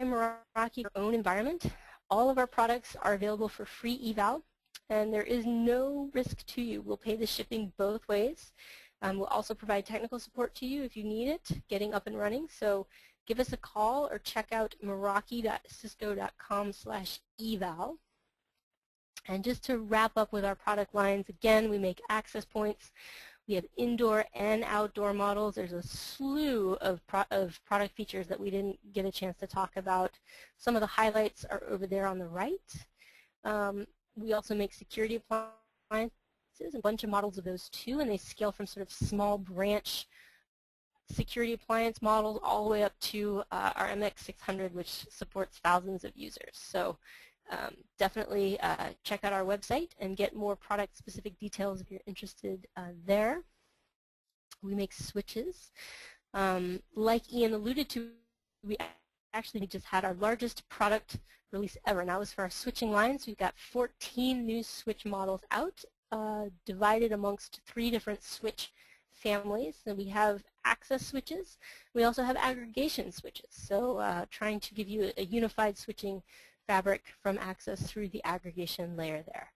Meraki in your own environment. All of our products are available for free eval, and there is no risk to you. We'll pay the shipping both ways. We'll also provide technical support to you if you need it, getting up and running. So give us a call or check out meraki.cisco.com/eval. And just to wrap up with our product lines, again, we make access points. We have indoor and outdoor models. There's a slew of product features that we didn't get a chance to talk about. Some of the highlights are over there on the right. We also make security appliances, a bunch of models of those too, and they scale from sort of small branch security appliance models all the way up to our MX600, which supports thousands of users. So definitely check out our website and get more product-specific details if you're interested there. We make switches. Like Ian alluded to, we actually just had our largest product release ever, and that was for our switching lines. We've got 14 new switch models out, divided amongst 3 different switch families. So we have access switches. We also have aggregation switches. So trying to give you a unified switching fabric from access through the aggregation layer there.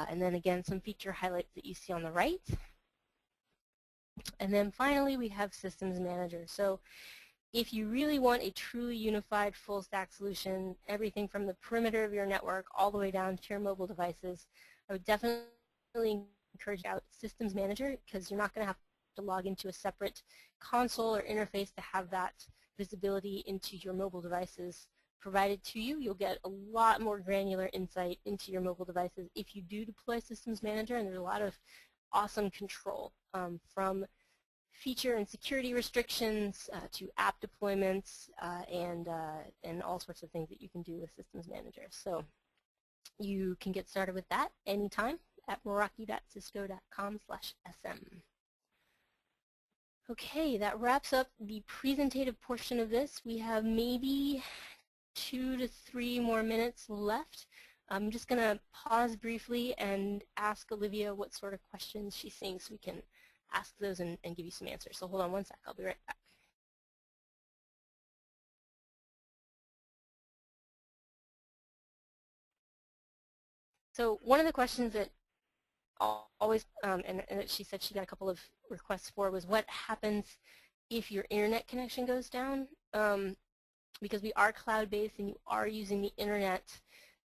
And then again, some feature highlights that you see on the right. And then finally, we have Systems Manager. So if you really want a truly unified full stack solution, everything from the perimeter of your network all the way down to your mobile devices, I would definitely encourage out Systems Manager, because you're not going to have to log into a separate console or interface to have that visibility into your mobile devices provided to you. You'll get a lot more granular insight into your mobile devices if you do deploy Systems Manager, and there's a lot of awesome control from feature and security restrictions to app deployments and all sorts of things that you can do with Systems Manager. So you can get started with that anytime at meraki.cisco.com/sm. Okay, that wraps up the presentative portion of this. We have maybe 2 to 3 more minutes left. I'm just going to pause briefly and ask Olivia what sort of questions she's seeing so we can ask those and give you some answers. So hold on one sec. I'll be right back. So one of the questions that always, and she said she got a couple of requests for, was what happens if your internet connection goes down? Because we are cloud-based and you are using the internet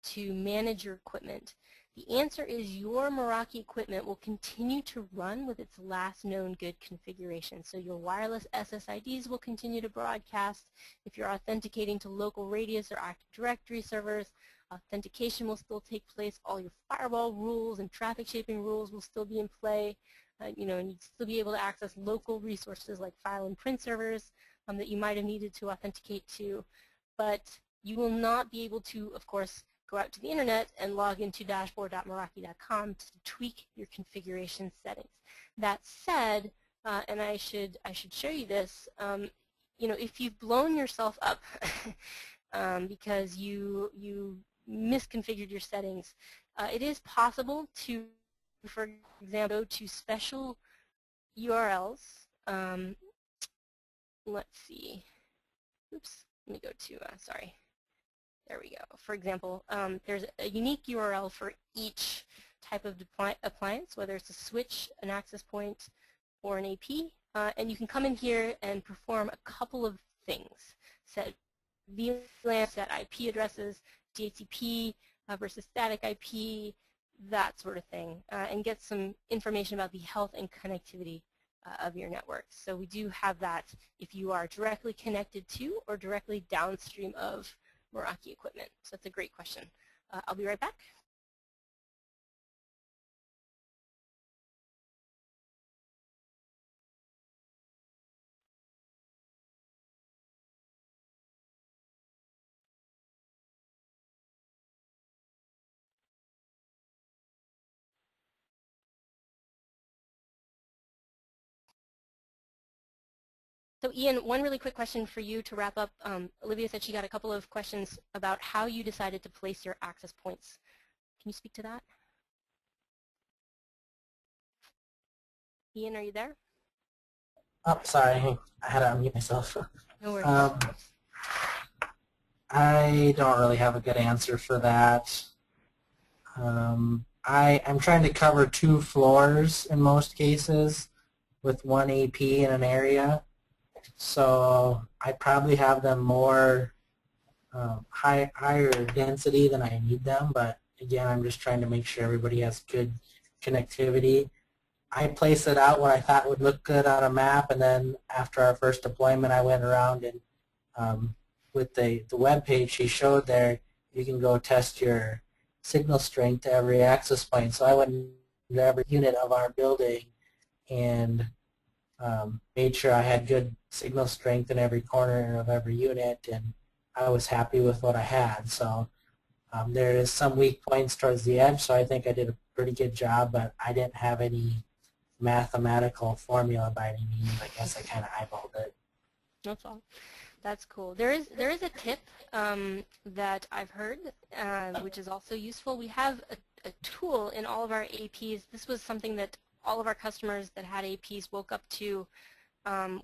to manage your equipment. The answer is your Meraki equipment will continue to run with its last known good configuration. So your wireless SSIDs will continue to broadcast. If you're authenticating to local radius or Active Directory servers, authentication will still take place. All your firewall rules and traffic shaping rules will still be in play. And you'd still be able to access local resources like file and print servers that you might have needed to authenticate to. But you will not be able to, of course, go out to the internet and log into dashboard.meraki.com to tweak your configuration settings. That said, and I should show you this, if you've blown yourself up because you misconfigured your settings, it is possible to, for example, go to special URLs. Let's see. Oops. Let me go to, sorry. There we go. For example, there's a unique URL for each type of appliance, whether it's a switch, an access point, or an AP. And you can come in here and perform a couple of things. Set VLAN, set IP addresses, DHCP versus static IP, that sort of thing, and get some information about the health and connectivity of your network. So we do have that if you are directly connected to or directly downstream of Meraki equipment. So that's a great question. I'll be right back. So Ian, one really quick question for you to wrap up. Olivia said she got a couple of questions about how you decided to place your access points. Can you speak to that? Ian, are you there? Oh, sorry. I had to unmute myself. No worries. I don't really have a good answer for that. I'm trying to cover 2 floors in most cases with 1 AP in an area. So I probably have them more higher density than I need them, but again, I'm just trying to make sure everybody has good connectivity. I placed it out where I thought would look good on a map, and then after our first deployment, I went around and with the web page she showed there, you can go test your signal strength to every access point. So I went to every unit of our building and made sure I had good signal strength in every corner of every unit, and I was happy with what I had. So there is some weak points towards the edge, so I think I did a pretty good job, but I didn't have any mathematical formula by any means. I guess I kind of eyeballed it. That's all. That's cool. There is a tip that I've heard, which is also useful. We have a tool in all of our APs. This was something that all of our customers that had APs woke up to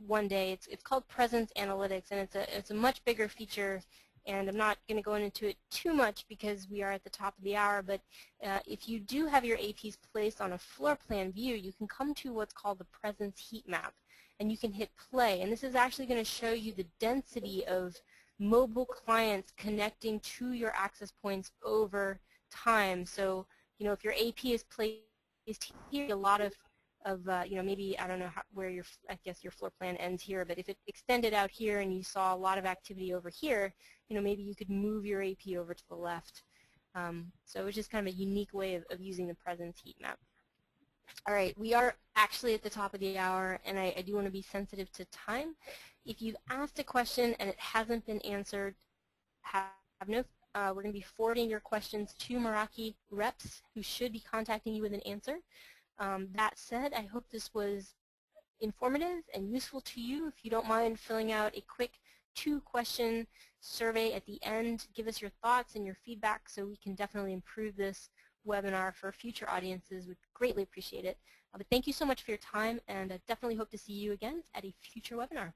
one day. It's called Presence Analytics, and it's a much bigger feature. And I'm not going to go into it too much because we are at the top of the hour, but if you do have your APs placed on a floor plan view, you can come to what's called the Presence Heat Map, and you can hit play. And this is actually going to show you the density of mobile clients connecting to your access points over time. So, if your AP is placed here, a lot of you know, maybe, I don't know where I guess your floor plan ends here, but if it extended out here and you saw a lot of activity over here, you know, maybe you could move your AP over to the left. So it was just kind of a unique way of using the presence heat map. All right, we are actually at the top of the hour, and I do want to be sensitive to time. If you've asked a question and it hasn't been answered, we're going to be forwarding your questions to Meraki reps who should be contacting you with an answer. That said, I hope this was informative and useful to you. If you don't mind filling out a quick 2-question survey at the end, give us your thoughts and your feedback so we can definitely improve this webinar for future audiences. We'd greatly appreciate it. But thank you so much for your time, and I definitely hope to see you again at a future webinar.